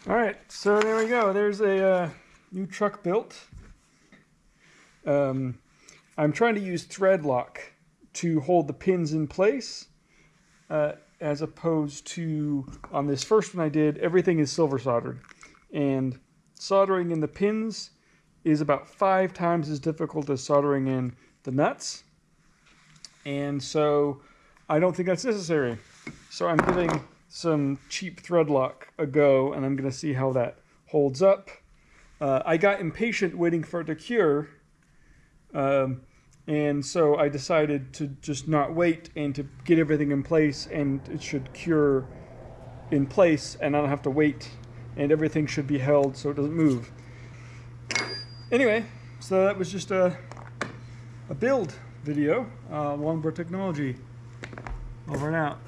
All right, so there we go. There's a new truck built. I'm trying to use thread lock to hold the pins in place, as opposed to on this first one I did, everything is silver soldered. And soldering in the pins is about 5 times as difficult as soldering in the nuts. And so I don't think that's necessary. So I'm giving some cheap thread lock a go, and I'm going to see how that holds up. I got impatient waiting for it to cure, and so I decided to just not wait and to get everything in place, and it should cure in place and I don't have to wait, and everything should be held so it doesn't move. Anyway, so that was just a build video. Longboard technology. Over and out.